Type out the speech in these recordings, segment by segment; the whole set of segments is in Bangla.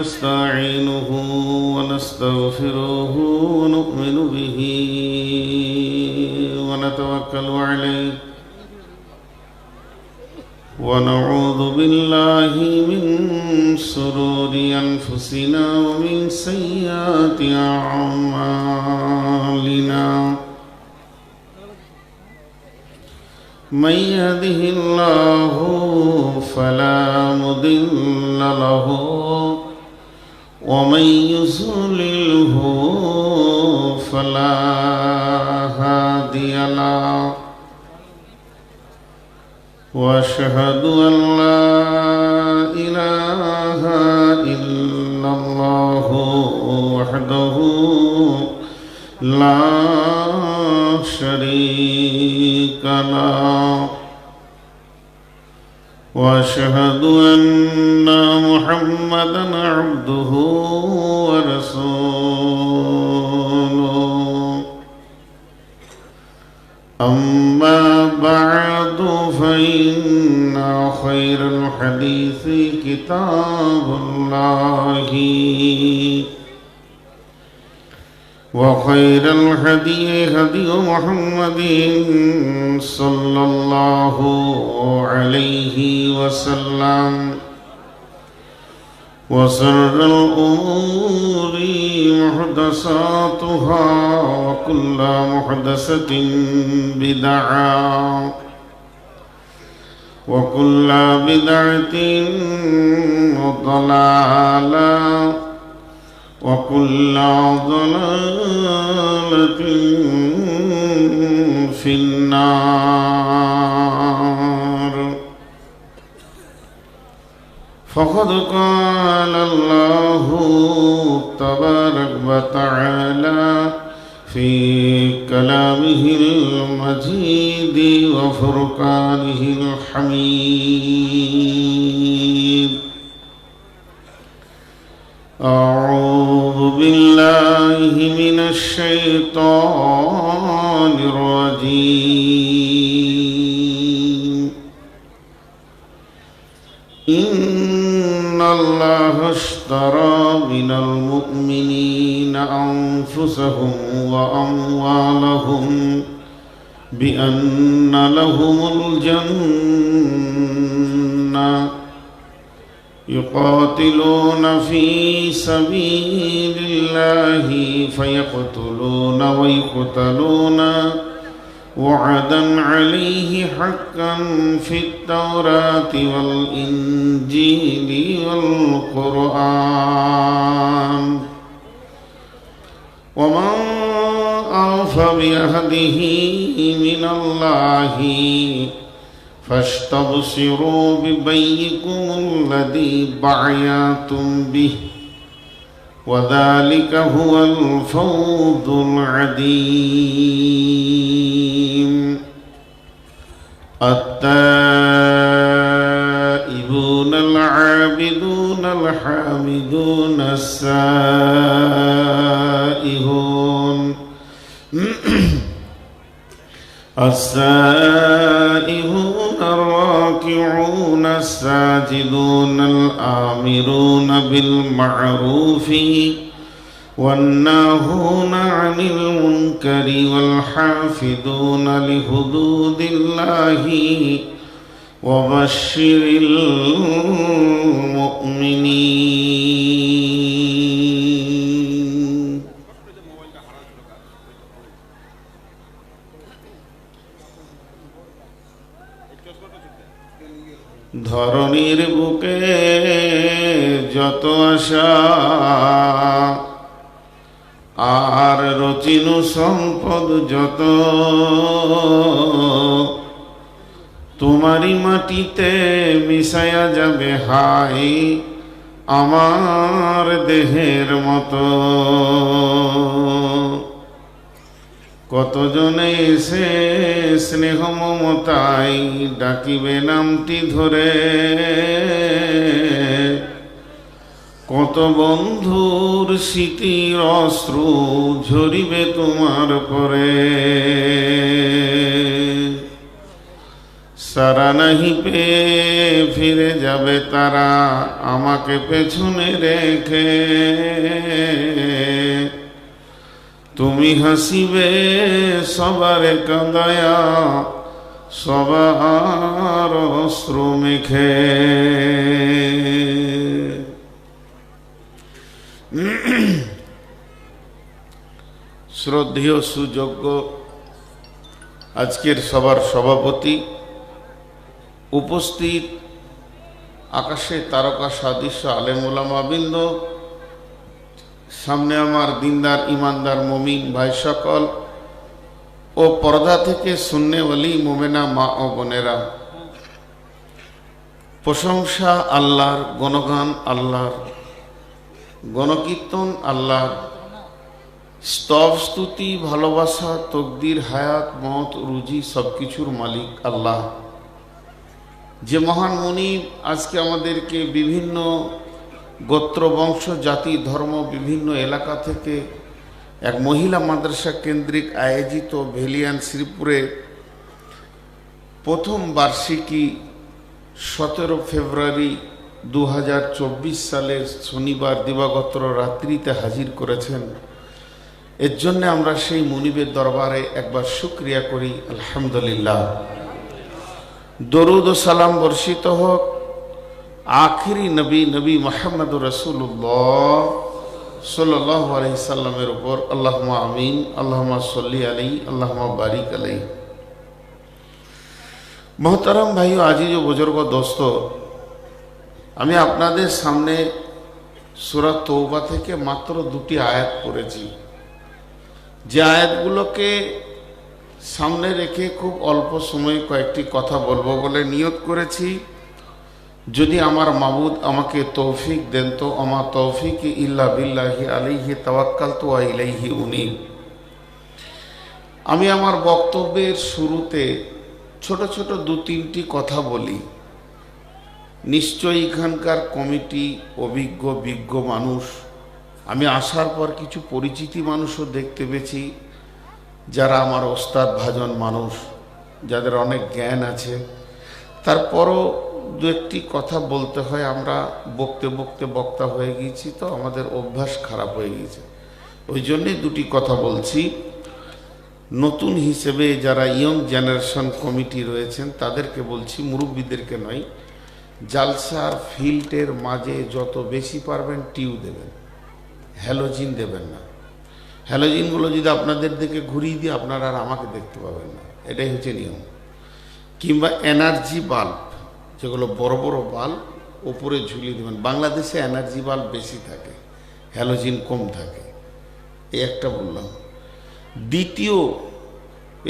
نستعينه ونستغفره ونؤمن به ونتوكل عليه ونعوذ بالله من شرور أنفسنا ومن سيئات أعمالنا من يهده الله فلا مضل له ومن يضلله فلا هادي له واشهد ان لا اله الا الله وحده لا شريك له واشهد ان محمدا عبده ورسوله اما بعد فان خير الحديث كتاب الله وخير الهدي هدي محمد صلى الله عليه وسلم وشر الأمور محدثاتها وكل محدثة بدعة وكل بدعة ضلالة وكل ضلالة في النار فقد قال الله تبارك وتعالى في كلامه المجيد وفرقانه الحميد أعوذ بالله من الشيطان الرجيم إن الله اشترى من المؤمنين أنفسهم وأموالهم بأن لهم الجنة يقاتلون في سبيل الله فيقتلون ويقتلون وعدا عليه حقا في التوراة والإنجيل والقرآن ومن أوفى بعهده من الله فاستبشروا ببيعكم الذي بايعتم به وذلك هو الفوز العظيم التائبون العابدون الحامدون السائحون السائحون الراكعون الساجدون الآمرون بالمعروف والناهون عن المنكر والحافظون لحدود الله وبشر المؤمنين ধরণীর বুকে যত আশা আর রচিনু সম্পদ যত তোমারই মাটিতে মিশায়া যাবে হাই আমার দেহের মতো কতজনে এসে স্নেহ মমতাই ডাকিবে নামটি ধরে কত বন্ধুর স্মৃতির অশ্রু ঝরিবে তোমার পরে সারা নাহি পেয়ে ফিরে যাবে তারা আমাকে পেছনে রেখে, তুমি হাসিবে সবার কাঁদায়া সবার অশ্রু মেখে। শ্রদ্ধেয় সুযোগ্য আজকের সবার সভাপতি, উপস্থিত আকাশে তারকা সাদৃশ্য আলেম ওলামাবৃন্দ, সামনে আমার দিনদার ইমানদার মুমিন ভাই সকল ও পর্দা থেকে সুন্নেওয়ালি মুমেনা মা ও বোনেরা, প্রশংসা আল্লাহর, গণগান আল্লাহর, গণকীর্তন আল্লাহর, স্তব স্তুতি ভালোবাসা তকদির হায়াত মত রুজি সবকিছুর মালিক আল্লাহ। যে মহান মুনিব আজকে আমাদেরকে বিভিন্ন গোত্র বংশ জাতি ধর্ম বিভিন্ন এলাকা থেকে এক মহিলা মাদ্রাসা কেন্দ্রিক আয়োজিত ভেলিয়ান শ্রীপুরে প্রথম বার্ষিকী 17 ফেব্রুয়ারি 2024 সালের শনিবার দিবাগত রাত্রিতে হাজির করেছেন। এর জন্য আমরা সেই মুনিবের দরবারে একবার শুকরিয়া করি, আলহামদুলিল্লাহ। দরুদ ও সালাম বর্ষিত হোক আখিরি নবী নবী মুহাম্মদুর রাসূলুল্লাহ সাল্লাল্লাহু আলাইহি সাল্লামের উপর। আল্লাহুম্মা আমিন, আল্লাহুম্মা সাল্লি আলাইহি, আল্লাহুম্মা বারিক আলাইহি। মোহতারাম ভাই ও আজিজ ও বুজুর্গ দোস্ত, আমি আপনাদের সামনে সূরা তওবা থেকে মাত্র 2টি আয়াত পড়েছি। যে আয়াতগুলোকে সামনে রেখে খুব অল্প সময়ে কয়েকটি কথা বলবো বলে নিয়ত করেছি। যদি আমার মাবুদ আমাকে তৌফিক দেন তো আমা তৌফিক ইল্লা বিল্লাহি আলাইহি তাওয়াক্কালতু ওয়া ইলাইহি উনীব। আমি আমার বক্তব্যের শুরুতে ছোট ছোট 2-3টি কথা বলি। নিশ্চয়ই এখানকার কমিটি অভিজ্ঞ বিজ্ঞ মানুষ। আমি আসার পর কিছু পরিচিতি মানুষও দেখতে পেয়েছি যারা আমার ওস্তাদ ভাজন মানুষ, যাদের অনেক জ্ঞান আছে। তারপরও 2-1টি কথা বলতে হয়। আমরা বকতে বকতে বক্তা হয়ে গিয়েছি, তো আমাদের অভ্যাস খারাপ হয়ে গিয়েছে। ওই জন্যই 2টি কথা বলছি। নতুন হিসেবে যারা ইয়ং জেনারেশন কমিটি রয়েছেন তাদেরকে বলছি, মুরব্বীদেরকে নয়, জালসার ফিল্টের মাঝে যত বেশি পারবেন টিউ দেবেন, হ্যালোজিন দেবেন না। হ্যালোজিনগুলো যদি আপনাদের দিকে ঘুরিয়ে দিয়ে আপনারা আর আমাকে দেখতে পাবেন না, এটাই হচ্ছে নিয়ম। কিংবা এনার্জি বাল্ব, যেগুলো বড় বড় বাল্ব ওপরে ঝুলিয়ে দেবেন। বাংলাদেশে এনার্জি বাল্ব বেশি থাকে, হ্যালোজিন কম থাকে। এই একটা বললাম। দ্বিতীয়,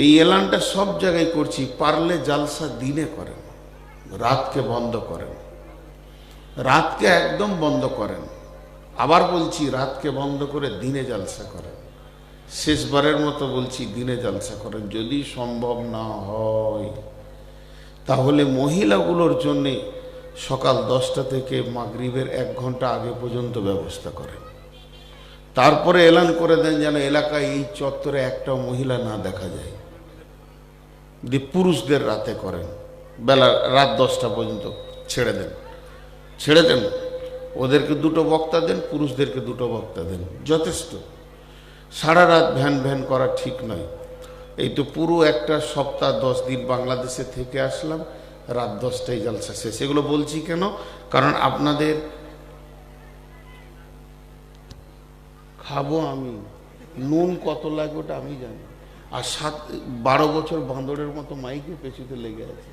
এই এলানটা সব জায়গায় করছি, পারলে জালসা দিনে করেন, রাতকে বন্ধ করেন, রাতকে একদম বন্ধ করেন। আবার বলছি, রাতকে বন্ধ করে দিনে জালসা করেন। শেষবারের মতো বলছি, দিনে জালসা করেন। যদি সম্ভব না হয় তাহলে মহিলাগুলোর জন্যে সকাল 10টা থেকে মাগরিবের 1 ঘন্টা আগে পর্যন্ত ব্যবস্থা করেন। তারপরে এলান করে দেন যেন এলাকায় এই চত্বরে একটাও মহিলা না দেখা যায়। দিয়ে পুরুষদের রাতে করেন, রাত 10টা পর্যন্ত ছেড়ে দেন, ছেড়ে দেন। ওদেরকে 2টো বক্তা দেন, পুরুষদেরকে 2টো বক্তা দেন, যথেষ্ট। সারা রাত ভ্যান ভ্যান করা ঠিক নয়। এই তো পুরো একটা সপ্তাহ 10 দিন বাংলাদেশে থেকে আসলাম, রাত 10টায় জালসা শেষ। এগুলো বলছি কেন? কারণ আপনাদের খাবো আমি, নুন কত লাগবে ওটা আমি জানি। আর 12 বছর বাঁদরের মতো মাইকে পেছুতে লেগে আছে,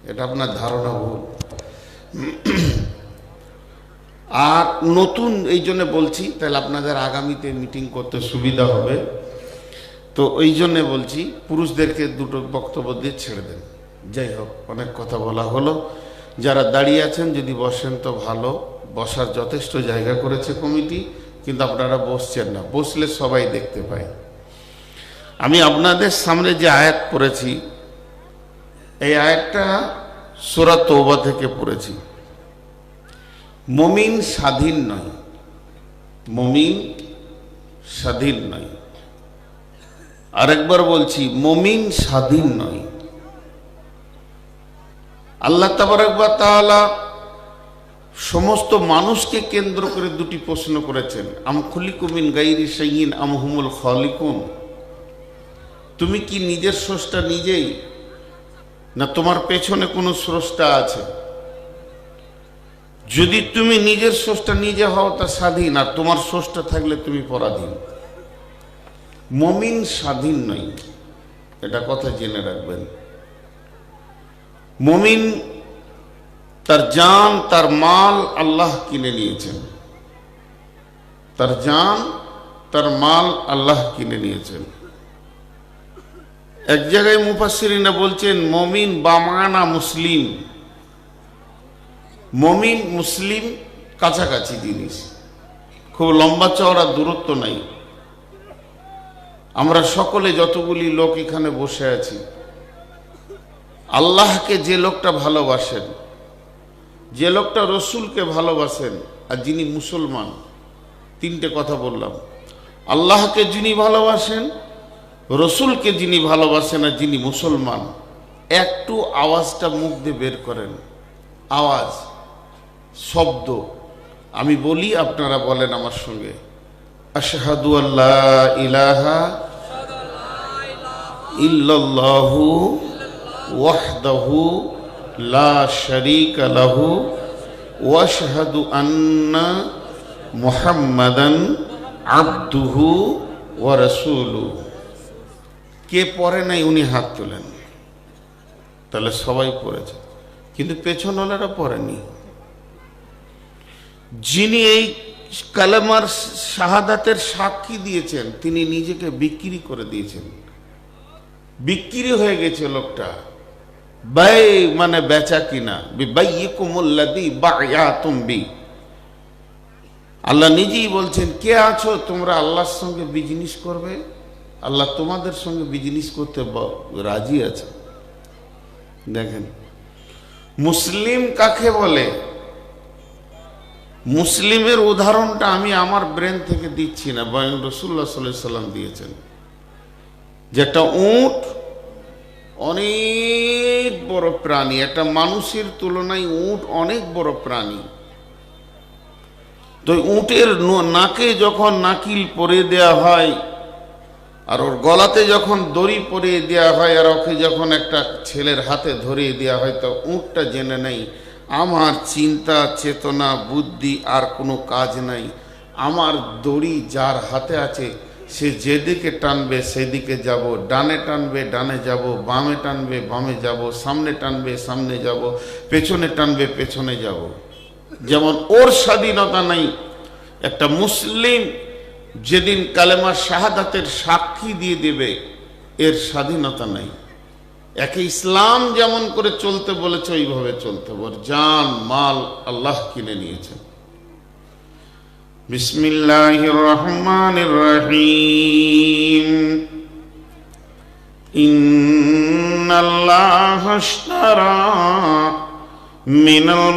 এটা আপনার ধারণা ভুল। আর নতুন এই জন্য বলছি, তাহলে আপনাদের আগামীতে মিটিং করতে সুবিধা হবে। তো ওই জন্যে বলছি, পুরুষদেরকে 2টো বক্তব্য দিয়ে ছেড়ে দেন। যাই হোক, অনেক কথা বলা হলো। যারা দাঁড়িয়ে আছেন যদি বসেন তো ভালো, বসার যথেষ্ট জায়গা করেছে কমিটি, কিন্তু আপনারা বসছেন না। বসলে সবাই দেখতে পায়। আমি আপনাদের সামনে যে আয়াত পড়েছি, এই আয়াতটা সূরা তওবা থেকে পড়েছি। মুমিন স্বাধীন নয়, মুমিন স্বাধীন নয়। আরেকবার বলছি, মুমিন স্বাধীন নয়। আল্লাহ তাবারক ওয়া তাআলা সমস্ত মানুষকে কেন্দ্র করে দুটি প্রশ্ন করেছেন, আম খুলিকু মিন গায়রি শাইইন আম হুমুল খালিকুন, তুমি কি নিজের স্রষ্টা নিজেই, না তোমার পেছনে কোনো স্রষ্টা আছে? যদি তুমি নিজের স্রষ্টা নিজে হও তা স্বাধীন, আর তোমার স্রষ্টা থাকলে তুমি পরাধীন। মুমিন স্বাধীন নয়, এটা কথা জেনে রাখবেন। মুমিন তার জান তার মাল আল্লাহ কিনে নিয়েছেন, তার জান তার মাল আল্লাহ কিনে নিয়েছেন। এক জায়গায় মুফাসসিরিনা বলছেন মুমিন বামানা মুসলিম, মুমিন মুসলিম কাছাকাছি জিনিস, খুব লম্বা চওড়া দূরত্ব নাই। আমরা সকলে যতগুলি লোক এখানে বসে আছি, আল্লাহকে যে লোকটা ভালোবাসেন, যে লোকটা রসুলকে ভালোবাসেন, আর যিনি মুসলমান, তিনটে কথা বললাম। আল্লাহকে যিনি ভালোবাসেন, রসুলকে যিনি ভালোবাসেন, আর যিনি মুসলমান, একটু আওয়াজটা মুখ দিয়ে বের করেন। আওয়াজ, শব্দ আমি বলি, আপনারা বলেন আমার সঙ্গে, আশহাদু আল্লা ইলাহা ইল্লাল্লাহু ওয়াহদাহু লা শারীকা লাহু ওয়া আশহাদু আন্না মুহাম্মাদান আবদুহু ওয়া রাসূলুহু। কে পড়ে নাই উনি হাত তোলেন, তাহলে সবাই পড়েছে, কিন্তু পেছনওয়ালারা পড়েনি। যিনি এই কালেমার শাহাদাতের সাক্ষী দিয়েছেন, তিনি নিজেকে বিক্রি করে দিয়েছেন, বিক্রি হয়ে গেছে লোকটা। বাই মানে বেচা কিনা, বাইয়িকুমুল্লাযী বায়াতুম বি। আল্লাহ নিজেই বলছেন, কে আছো তোমরা আল্লাহর সঙ্গে বিজনেস করবে, আল্লাহ তোমাদের সঙ্গে বিজনেস করতে রাজি আছে। দেখেন মুসলিম কাকে বলে, মুসলিমের উদাহরণটা আমি আমার ব্রেন থেকে দিচ্ছি না, বরং রাসূলুল্লাহ সাল্লাল্লাহু আলাইহি সাল্লাম দিয়েছেন। যে একটা উট অনেক বড় প্রাণী, একটা মানুষের তুলনায় উট অনেক বড় প্রাণী। তো উটের নাকে যখন নাকিল পরিয়ে দেয়া হয়, আর ওর গলাতে যখন দড়ি পরিয়ে দেওয়া হয়, আর ওকে যখন একটা ছেলের হাতে ধরিয়ে দেওয়া হয়, তো উটটা জেনে নেই আমার চিন্তা চেতনা বুদ্ধি আর কোনো কাজ নাই, আমার দড়ি যার হাতে আছে সে যেদিকে টানবে সেদিকে যাব, ডানে টানবে ডানে যাব, বামে টানবে বামে যাব, সামনে টানবে সামনে যাব, পেছনে টানবে পেছনে যাব। যেমন ওর স্বাধীনতা নাই, একটা মুসলিম যেদিন কালেমার শাহাদাতের সাক্ষী দিয়ে দেবে, এর স্বাধীনতা নাই। একে ইসলাম যেমন করে চলতে বলেছে ওইভাবে চলতে হবে। জান মাল আল্লাহ কিনে নিয়েছেন। বিসমিল্লাহির রহমানির রহিম। ইন্নাল্লাহা আশতারা মিনাল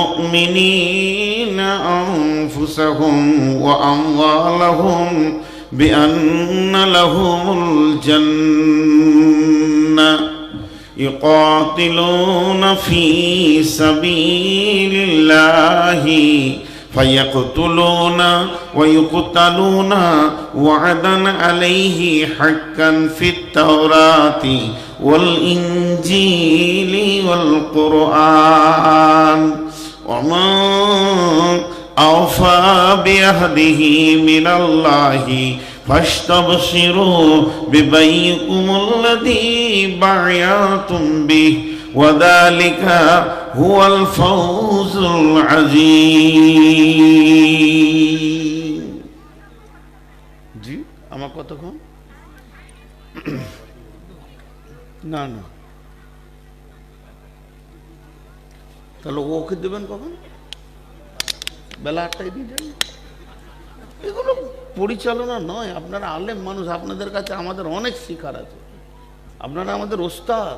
মুমিনিনা আনফুসাহুম ওয়া আমওয়ালাহুম বিআন্না লাহুমুল জান্নাহ ইউকাতিলুনা ফী সাবিলিল্লাহি ফায়াকতুলুনা ওয়া ইউকতালুনা ওয়া'দান আলাইহি হাক্কান ফিত তাওরাতি ওয়াল ইনজিলি ওয়াল কুরআন ওয়া মা আওফা বিআহদিহি মিনাল্লাহি ফাস্তাবশিরু বিবাইয়িকুমুল্লাযী বায়াতুম বিহি ওয়া যালিকা হুয়াল ফাওজুল আযীম। জি আমার কতক্ষণ? না না, তাহলে ওকে দেবেন কখন? বেলা 8টায় দিয়ে যান। এগুলো পরিচালনা নয়। আপনারা আলেম মানুষ, আপনাদের কাছে আমাদের অনেক শিখার আছে, আপনারা আমাদের ওস্তাদ।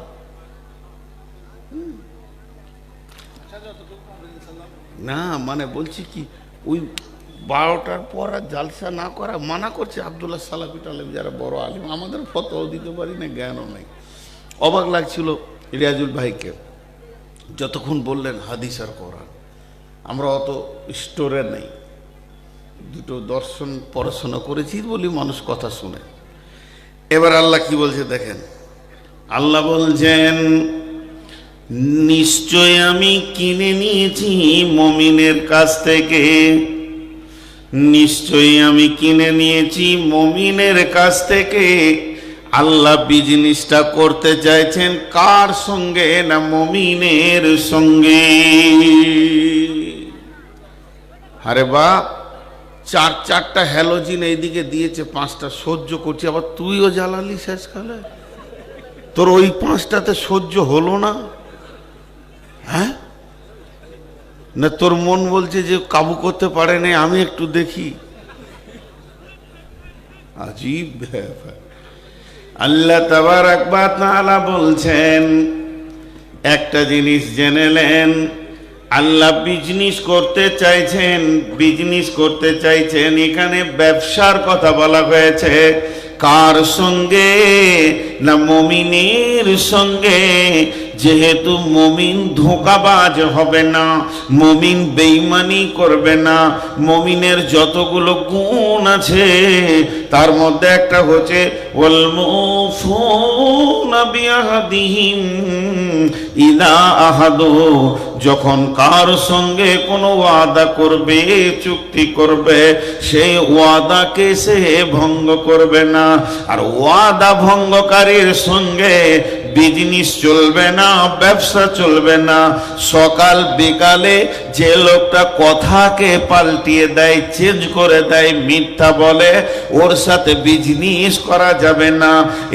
না মানে বলছি কি, ওই 12টার পর আর জালসা না করা মানা করছে আব্দুল্লাহ সালাফি টালেম, যারা বড় আলিম। আমাদের ফতোয়াও দিতে পারি না, জ্ঞানও নেই। অবাক লাগছিল রিয়াজুল ভাইকে, যতক্ষণ বললেন হাদিস আর কোরআন। আমরা অত স্টোরে নেই, দুটো দর্শন পড়াশোনা করেছি বলি মানুষ কথা শুনে। এবার আল্লাহ কি বলছে দেখেন, আল্লাহ বলছেন নিশ্চয় আমি কিনে নিয়েছি মমিনের কাছ থেকে, নিশ্চয়ই আমি কিনে নিয়েছি মমিনের কাছ থেকে। আল্লাহ বিজনেসটা করতে চাইছেন কার সঙ্গে? না মমিনের সঙ্গে। আরে বাপ, চারটা হ্যালোজিন এইদিকে দিয়েছে, 5টা সহ্য করছি, আবার তুইও জ্বালালি শেষকালে। তোর ওই 5টাতে সহ্য হলো না? হ্যাঁ না, তোর মন বলছে যে কাবু করতে পারে না, আমি একটু দেখি। আজীব ব্যাপার। আল্লাহ তাবারাক ওয়া তাআলা বলছেন একটা জিনিস জেনেলেন, আল্লাহ বিজনেস করতে চাইছেন, বিজনেস করতে চাইছেন। এখানে ব্যবসার কথা বলা হয়েছে। কার সঙ্গে? না মমিনের সঙ্গে। যেহেতু মমিন ধোঁকাবাজ হবে না, মমিন বেঈমানি করবে না, মমিনের যতগুলো গুণ আছে তার মধ্যে একটা হচ্ছে ওয়াল মুফুনা বিআহদিহিম ইযা আহাদু। যখন কার সঙ্গে কোনো ওয়াদা করবে, চুক্তি করবে, সেই ওয়াদাকে সে ভঙ্গ করবে না। আর ওয়াদা ভঙ্গকারীর সঙ্গে বিজনেস চলবে না, ব্যবসা চলবে না। সকাল বিকালে যে লোকটা কথাকে পাল্টিয়ে দেয়, চেঞ্জ করে দেয়, মিথ্যা বলে, ওর সাথে বিজনেস করা যাবে না।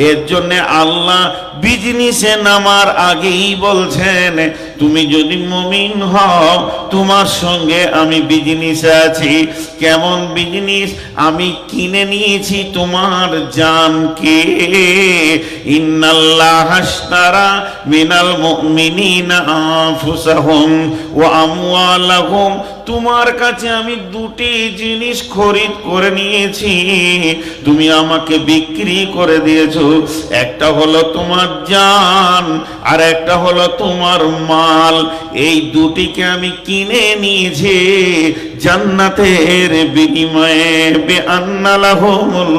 এর জন্য আল্লাহ বিজনেসে নামার আগেই বলছেন তুমি যদি মুমিন হও তোমার সঙ্গে আমি বিজনেসে আছি। কেমন বিজনেস? আমি কিনে নিয়েছি তোমার জানকে। ইন্নাল্লাহ আশতারা মিনাল মুমিনিনা আনফুসাহুম ওয়া আমওয়ালাহুম। তোমার কাছে আমি দুটি জিনিস খরিদ করে নিয়েছি, তুমি আমাকে বিক্রি করে দিয়েছো। একটা হলো তোমার জান আর একটা হলো তোমার মাল। এই দুটিকে আমি কিনে নিয়েছি জান্নাতের বিনিময়ে। বিআন্না লাহুমুল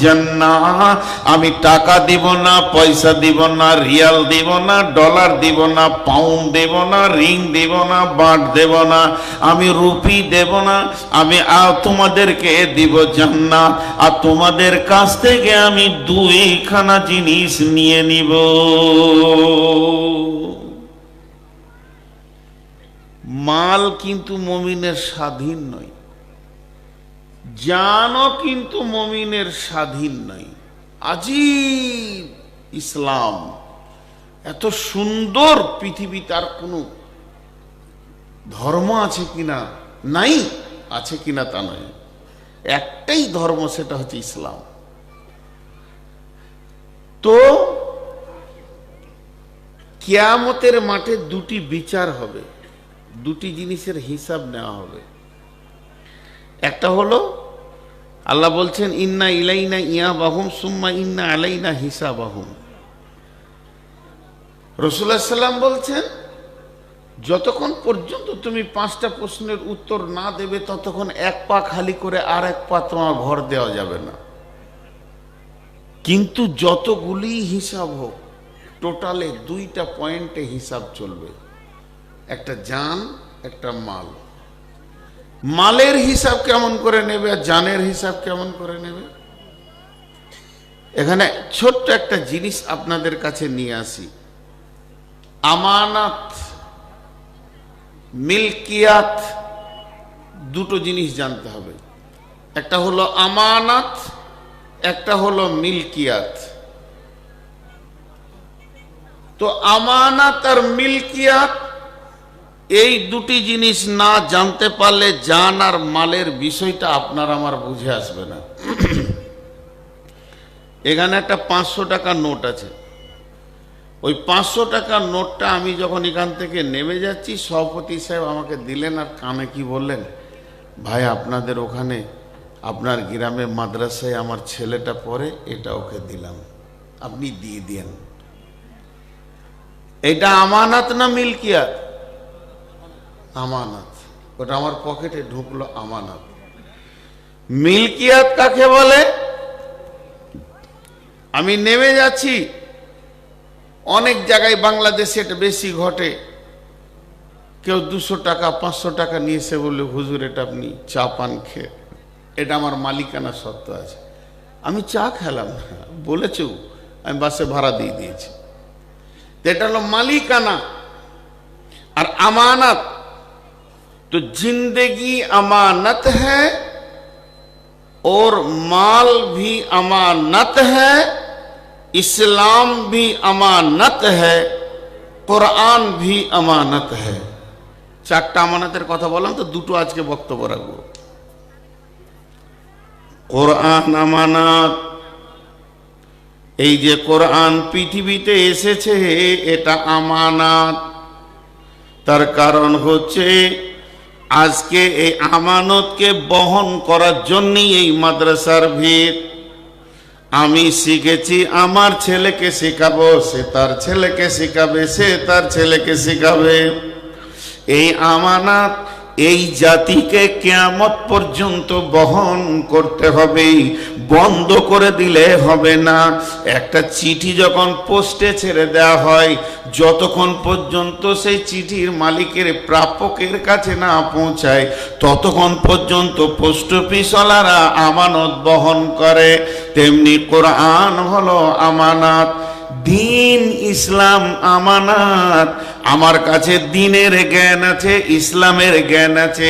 জান্নাহ। আমি টাকা দিব না, পয়সা দিব না, রিয়াল দিব না, ডলার দিব না, পাউন্ড দেব না, রিং দেব না, বাট দেব না, আমি রুপি দেব না। আমি তোমাদেরকে দিব জান্নাত। আর তোমাদের কাছ থেকে আমি 2খানা জিনিস নিয়ে নিব। মাল কিন্তু মুমিনের স্বাধীন নয়, জানও কিন্তু মুমিনের স্বাধীন নয়। আজীব ইসলাম! এত সুন্দর পৃথিবী, তার কোনো ধর্ম আছে কিনা? নাই। আছে কিনা তা নয়, একটাই ধর্ম, সেটা হচ্ছে ইসলাম। তো কিয়ামতের মাঠে দুটি বিচার হবে, দুটি জিনিসের হিসাব নেওয়া হবে। একটা হলো আল্লাহ বলছেন ইন্না ইলাইনা ইয়াবাহুম সুম্মা ইন্না আলাইনা হিসাবাহুম। রাসূলুল্লাহ সাল্লাম বলছেন যতক্ষণ পর্যন্ত তুমি 5টা প্রশ্নের উত্তর না দেবে ততক্ষণ এক পা খালি করে আর এক পা তোমার ভর দেওয়া যাবে না। কিন্তু যতগুলি হিসাব হোক, টোটালে 2টা পয়েন্টে হিসাব চলবে, একটা জান, একটা মাল। মালের হিসাব কেমন করে নেবে আর জানের হিসাব কেমন করে নেবে? এখানে ছোট্ট একটা জিনিস আপনাদের কাছে নিয়ে আসি। আমানত, মিলকিয়াত, দুটো জিনিস জানতে হবে। একটা হলো আমানত, একটা হলো মিলকিয়াত। তো আমানত আর মিলকিয়াত এই দুটি জিনিস না জানতে পারলে জান আর মালের বিষয়টা আপনার আমার বুঝে আসবে না। এখানে একটা 500 টাকার নোট আছে। ওই 500 টাকার নোটটা আমি যখন এখান থেকে নেমে যাচ্ছি, সভাপতি সাহেব আমাকে দিলেন আর কানে কি বললেন, ভাই আপনাদের ওখানে আপনার গ্রামে মাদ্রাসায় আমার ছেলেটা পড়ে, এটা ওকে দিলাম, আপনি দিয়ে দেন। এটা আমানত না মিলকিয়াত? আমানত। ওটা আমার পকেটে ঢুকলো, আমানত। মিলকিয়াত কাকে বলে? আমি নেমে যাচ্ছি, অনেক জায়গায় বাংলাদেশে এটা বেশি ঘটে, কেউ 200 টাকা 500 টাকা নিয়েছে বলে হুজুর এটা আপনি চা পান খেয়ে, এটা আমার মালিকানা সত্ত্ব আছে। আমি চা খেলাম না, বলেছ, আমি বাসে ভাড়া দিয়ে দিয়েছি। এটা হলো মালিকানা। আর আমানত তো जिंदगी अमानत है और माल भी अमानत है, इस्लाम भी अमानत है, কোরআন भी अमानत है। চারটা আমানতের কথা বললাম তো, দুটো আজকে বক্তব্য রাখবো। কোরআন আমানত, এই যে কোরআন পৃথিবীতে এসেছে এটা আমানত। তার কারণ হচ্ছে আজকে এই আমানতকে বহন করার জন্যই এই মাদ্রাসার ভিড়। আমি শিখেছি, আমার ছেলেকে শেখাবো, সে তার ছেলেকে শেখাবে, সে তার ছেলেকে শেখাবে। এই আমানত এই জাতিকে কিয়ামত পর্যন্ত বহন করতে হবে, বন্ধ করে দিলে হবে না। একটা চিঠি যখন পোস্টে ছেড়ে দেওয়া হয়, যতক্ষণ পর্যন্ত সেই চিঠির মালিকের প্রাপকের কাছে না পৌঁছায়, ততক্ষণ পর্যন্ত পোস্ট অফিসওয়ালারা আমানত বহন করে। তেমনি কোরআন হলো আমানত, দিন ইসলাম আমানত। আমার কাছে দিনের জ্ঞান আছে, ইসলামের জ্ঞান আছে,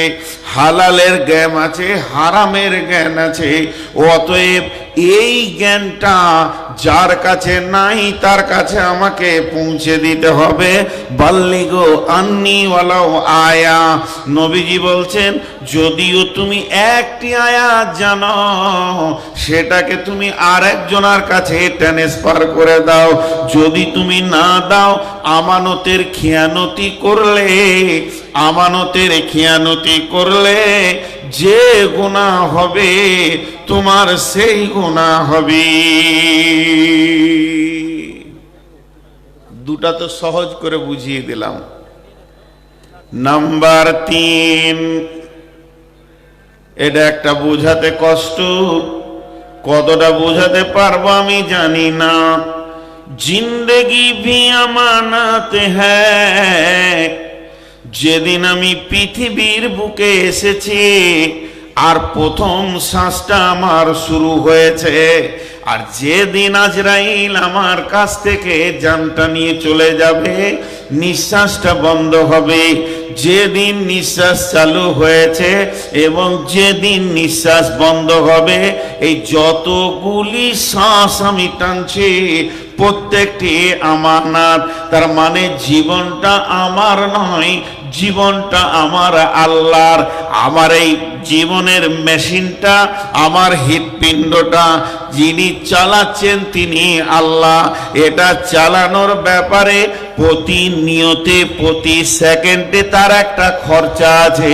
হালালের জ্ঞান আছে, হারামের জ্ঞান আছে। অতএব এই জ্ঞানটা যার কাছে নাই তার কাছে আমাকে পৌঁছে দিতে হবে। বাল্লিগো আন্নি ওয়ালাউ আয়া। নবীজি বলছেন, যদিও তুমি একটি আয়াত জানো, সেটাকে তুমি আরেকজনের কাছে ট্রান্সফার করে দাও। যদি তুমি না দাও, আমানতের খিয়ানতি করলে, আমানতের খিয়ানতি করলে যে গুনাহ হবে তোমার সেই গুনাহ হবে। দুটা তো সহজ করে বুঝিয়ে দিলাম। নাম্বার 3, এটা একটা বোঝাতে কষ্ট, কতটা বোঝাতে পারবো আমি জানি না। জিন্দেগি ভি আমানত হ্যায়। যেদিন আমি পৃথিবীর বুকে এসেছি আর প্রথম শ্বাসটা আমার শুরু হয়েছে, আর যেদিন আজরাইল আমার কাছ থেকে জানটা নিয়ে চলে যাবে, নিঃশ্বাসটা বন্ধ হবে, যেদিন নিঃশ্বাস চালু হয়েছে এবং যেদিন নিঃশ্বাস বন্ধ হবে, এই যতগুলি শ্বাস আমি টানছি প্রত্যেকটি আমানত। তার মানে জীবনটা আমার নয়, জীবনটা আমার আল্লাহর। আমার এই জীবনের মেশিনটা, আমার হৃৎপিণ্ডটা যিনি চালাচ্ছেন তিনি আল্লাহ। এটা চালানোর ব্যাপারে প্রতিনিয়তে প্রতি সেকেন্ডে তার একটা খরচা আছে।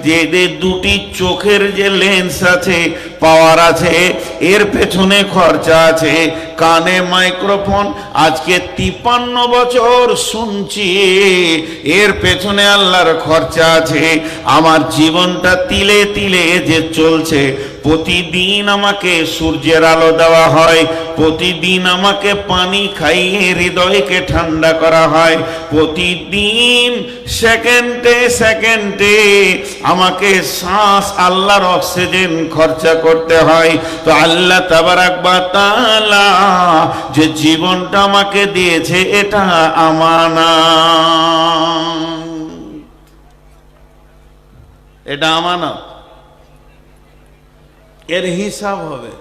যে দুটি চোখের যে লেন্স আছে, পাওয়ার আছে, এর পেছনে খরচা আছে। কানে মাইক্রোফোন, আজকে 53 বছর শুনছি, এর পেছনে আল্লাহর খরচা আছে। আমার জীবনটা তিলে তিলে যে চলছে, প্রতিদিন আমাকে সূর্যের আলো দেওয়া হয়, প্রতিদিন আমাকে পানি খাইয়ে হৃদয়কে ঠান্ডা করা হয়, প্রতিদিন সেকেন্ডে সেকেন্ডে আমাকে শ্বাস আল্লাহর অক্সিজেন খরচা করতে হয়। তো আল্লাহ তাবারাক ওয়া তাআলা যে জীবনটা আমাকে দিয়েছে এটা আমানত, এটা আমানত। এর হিসাব হবে,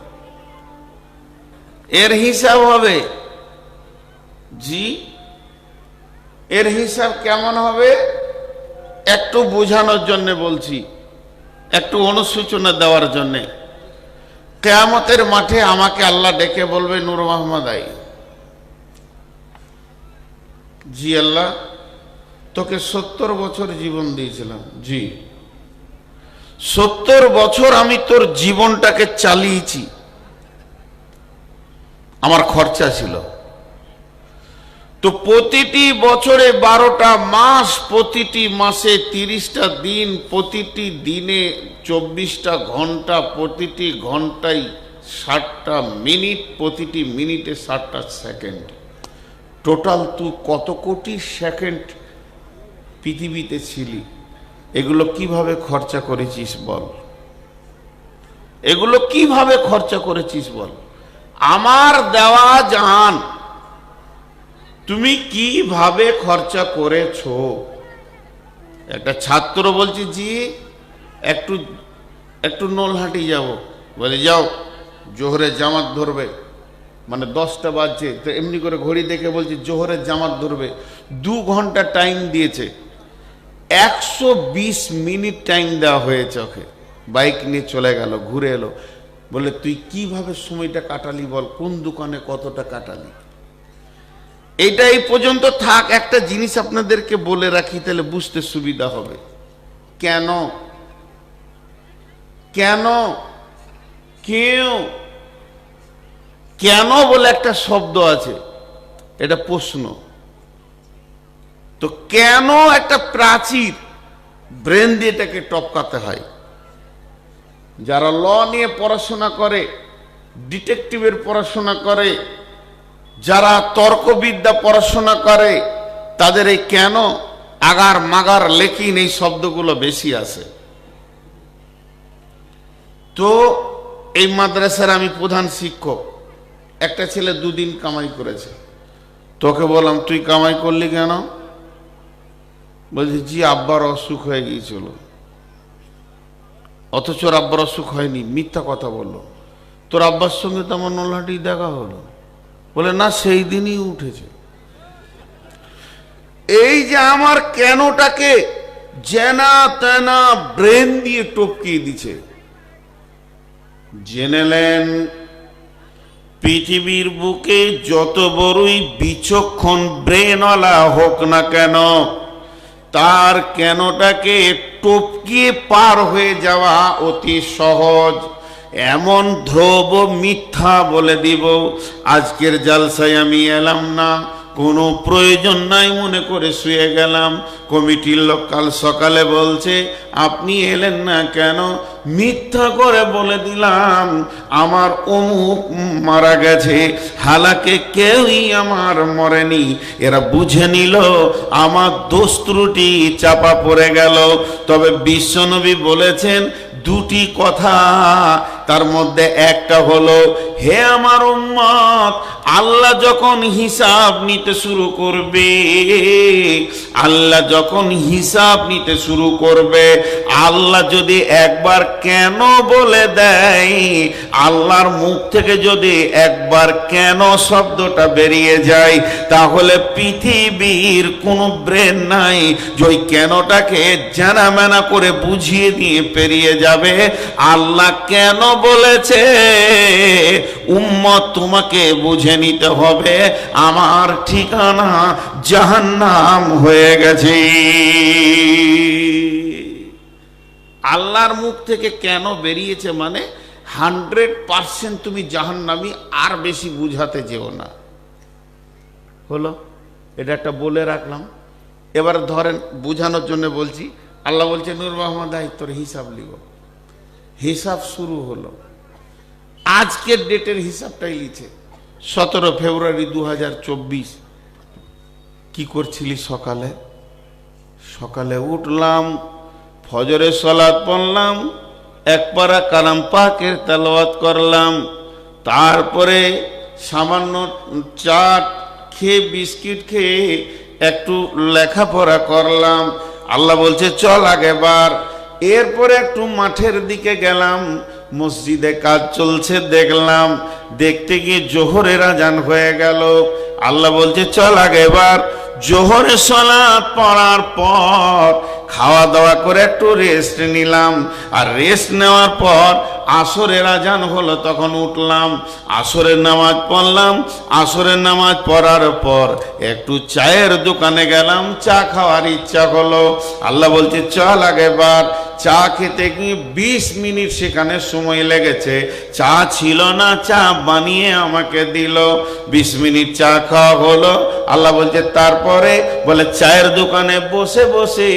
এর হিসাব হবে। জি, এর হিসাব কেমন হবে একটু বোঝানোর জন্য বলছি, একটু অনুসূচনা দেওয়ার জন্য। কিয়ামতের মাঠে আমাকে আল্লাহ ডেকে বলবে, নূর মোহাম্মদ আই, জি আল্লাহ তোকে 70 বছর জীবন দিয়েছিলাম। জি, 70 বছর আমি তোর জীবনটাকে চালিয়েছি, আমার খরচা ছিল। তো প্রতিটি বছরে 12টা মাস, প্রতিটি মাসে 30টা দিন, প্রতিটি দিনে 24টা ঘন্টা, প্রতিটি ঘন্টায় 60টা মিনিট, প্রতিটি মিনিটে 60টা সেকেন্ড। টোটাল তুই কত কোটি সেকেন্ড পৃথিবীতে ছিলি? এগুলো কিভাবে খরচা করেছিস বল? এগুলো কিভাবে খরচা করেছিস বল? আমার দেওয়া জান তুমি কিভাবে খরচা করেছো? একটা ছাত্র বলছে, জি একটু একটু নলহাটি যাব। বলে যাও, জোহরের জামাত ধরবে, মানে 10টা বাজছে, তো এমনি করে ঘড়ি দেখে বলছে জোহরের জামাত ধরবে। 2 ঘন্টা টাইম দিয়েছে, 120 মিনিট টাইম দেওয়া হয়েছে ওকে। বাইক নিয়ে চলে গেল, ঘুরে এলো। বলে তুই কিভাবে সময়টা কাটালি বল, কোন দোকানে কতটা কাটালি? এইটা এই পর্যন্ত থাক। একটা জিনিস আপনাদেরকে বলে রাখি, তাহলে বুঝতে সুবিধা হবে। কেন কেন কেউ কেন বলে একটা শব্দ আছে, এটা প্রশ্ন। তো কেন একটা প্রাচীর, ব্রেন দিয়ে এটাকে টপকাতে হয়। যারা ল নিয়ে পড়াশোনা করে, ডিটেকটিভের পড়াশোনা করে, যারা তর্কবিদ্যা পড়াশোনা করে, তাদের এই কেন, আগার মাগার, লেকিন এই শব্দগুলো বেশি আসে। তো এই মাদ্রাসার আমি প্রধান শিক্ষক। একটা ছেলে 2 দিন কামাই করেছে। তোকে বললাম তুই কামাই করলি কেন? বলছি জি আব্বার অসুখ হয়ে গিয়েছিল। অথচ ওর আব্বার অসুখ হয়নি, মিথ্যা কথা বললো। তোর আব্বার সঙ্গে তো আমার নলহাটি দেখা হলো। বলে না, সেই দিনই উঠেছে। এই যে আমার কেনটাকে জেনা তেনা ব্রেন দিয়ে টপকিয়ে দিছে। জেনেলেন পৃথিবীর বুকে যত বড়ই বিচক্ষণ ব্রেনওয়ালা হোক না কেন, তার কেনটাকে টপকিয়ে পার হয়ে যাওয়া অতি সহজ। এমন ধ্রুব মিথ্যা বলে দিব, আজকের জালসায় আমি এলাম না, কোনো প্রয়োজন নাই মনে করে শুয়ে গেলাম। কমিটির লোক কাল সকালে বলছে আপনি এলেন না কেন? মিথ্যা করে বলে দিলাম আমার অমুক মারা গেছে, হালাকে কেউই আমার মরেনি। এরা বুঝে নিল আমার দোষ ত্রুটি চাপা পড়ে গেল। তবে বিশ্বনবী বলেছেন 2টি কথা, তার মধ্যে একটা হলো, হে আমার উম্মত, আল্লাহ যখন হিসাব নিতে শুরু করবে, আল্লাহ যখন হিসাব নিতে শুরু করবে, আল্লাহ যদি একবার কেন বলে দেয়, আল্লাহর মুখ থেকে যদি একবার কেন শব্দটা বেরিয়ে যায়, তাহলে পৃথিবীর কোনো ব্রেন নাই যে ওই কেনটাকে জানা মেনা করে বুঝিয়ে দিয়ে পেরিয়ে যাবে। আল্লাহ কেন বলেছে, উম্মত তোমাকে বুঝে নিতে হবে আমার ঠিকানা জাহান্নাম হয়ে গেছে। আল্লাহর মুখ থেকে কেন বেরিয়েছে মানে 100% তুমি জাহান্নামী, আর বেশি বুঝাতে যেও না। হলো, এটা একটা বলে রাখলাম। এবার ধরেন বুঝানোর জন্য বলছি, আল্লাহ বলছে নূর মোহাম্মদ তোর হিসাব লিখো। হিসাব শুরু হলো, আজকের ডেটের হিসাবটাই লিখছে 17 ফেব্রুয়ারি 2024। কি করছিলি সকালে? সকালে উঠলাম, ফজরের সালাত পড়লাম, 1 পারা কালাম পাকের তেলাওয়াত করলাম, তারপরে সামান্য চাট খেয়ে বিস্কিট খেয়ে একটু লেখাপড়া করলাম। আল্লাহ বলছে চল আগেবার। এরপরে একটু মাঠের দিকে গেলাম, মসজিদে কাজ চলছে দেখলাম, দেখতে গিয়ে জোহরের আজান হয়ে গেল। আল্লাহ বলছে চল আগেবার। জোহরের সালাত পড়ার পর খাওয়া দাওয়া করে একটু রেস্ট নিলাম, আর রেস্ট নেওয়ার পর আসরের আজান হলো, তখন উঠলাম, আসরের নামাজ পড়লাম। আসরের নামাজ পড়ার পর একটু চায়ের দোকানে গেলাম, চা খাওয়ার ইচ্ছা হলো। আল্লাহ বলছে চল আগেবার। চা খেতে গিয়ে 20 মিনিট সেখানে সময় লেগেছে। চা ছিল না, চা বানিয়ে আমাকে দিল। 20 মিনিট চা খাওয়া হলো। আল্লাহ বলছে তারপরে, বলে চায়ের দোকানে বসে বসে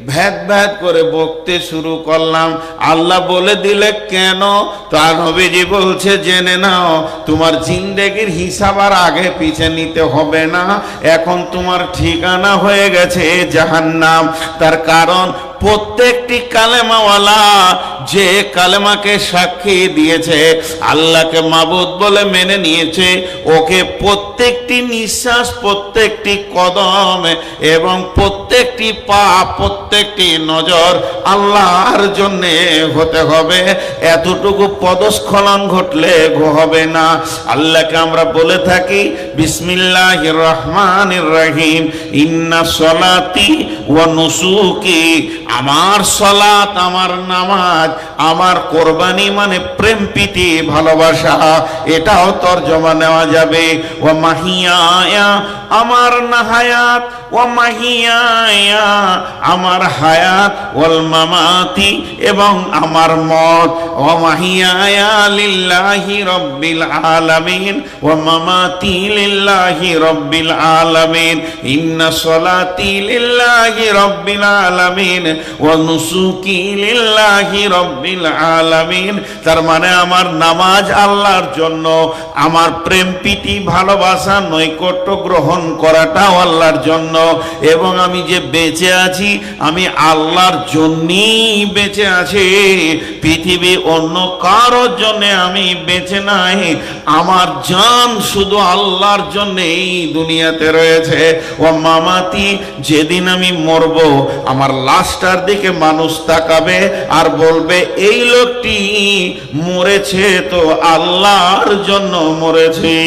ভ্যাদ ভ্যাদ করে বকতে শুরু করলাম। আল্লাহ বলে দিলে কেন? তার নবীজি বলছে জেনে নাও, তোমার জিন্দেগির হিসাব আর আগে পিছে নিতে হবে না, এখন তোমার ঠিকানা হয়ে গেছে জাহান্নাম। তার কারণ প্রত্যেকটি কালেমাওয়ালা যে কালেমাকে সাক্ষী দিয়েছে, আল্লাহকে মাবুদ বলে মেনে নিয়েছে, ওকে প্রত্যেকটি নিঃশ্বাস, প্রত্যেকটি কদম এবং প্রত্যেকটি পা, প্রত্যেকটি নজর আল্লাহর জন্যে হতে হবে। এতটুকু পদস্খলন ঘটলে হবে না। আল্লাহকে আমরা বলে থাকি বিসমিল্লাহির রহমানির রহিম, ইন্না সলাতি ওয়া নুসুকি, আমার সলাত, আমার নামাজ, আমার কোরবানি মানে প্রেম প্রীতি ভালোবাসা, এটাও তর্জমা নেওয়া যাবে। ওয়া মাহিয়া, আমার নাহায়াত, ওয়া মাহিয়া, আমার হায়াত, ওয়াল মামাতি, এবং আমার মত। ওয়া মাহিয়া লিল্লাহি রাব্বিল আলামিন ওয়া মামাতি লিল্লাহি রাব্বিল আলামিন, ইন্না সলাতি লিল্লাহি রাব্বিল আলামিন ওয়া নুসুকি লিল্লাহি রাব্বিল আলামিন। তার মানে আমার নামাজ আল্লাহর জন্য, আমার প্রেম প্রীতি ভালোবাসা নৈকট্য গ্রহণ করাটাও আল্লাহর জন্য, এবং আমি যে বেঁচে আছি আমি আল্লাহর জন্যই বেঁচে আছি। পৃথিবী অন্য কারোর জন্য আমি বেঁচে নাই, আমার জান শুধু আল্লাহর জন্য এই দুনিয়াতে রয়েছে। ও মামাতি, যেদিন আমি মরব আমার লাশটার দিকে মানুষ তাকাবে আর বলবে এই লোকটি মরেছে তো আল্লাহর জন্য মরেছে।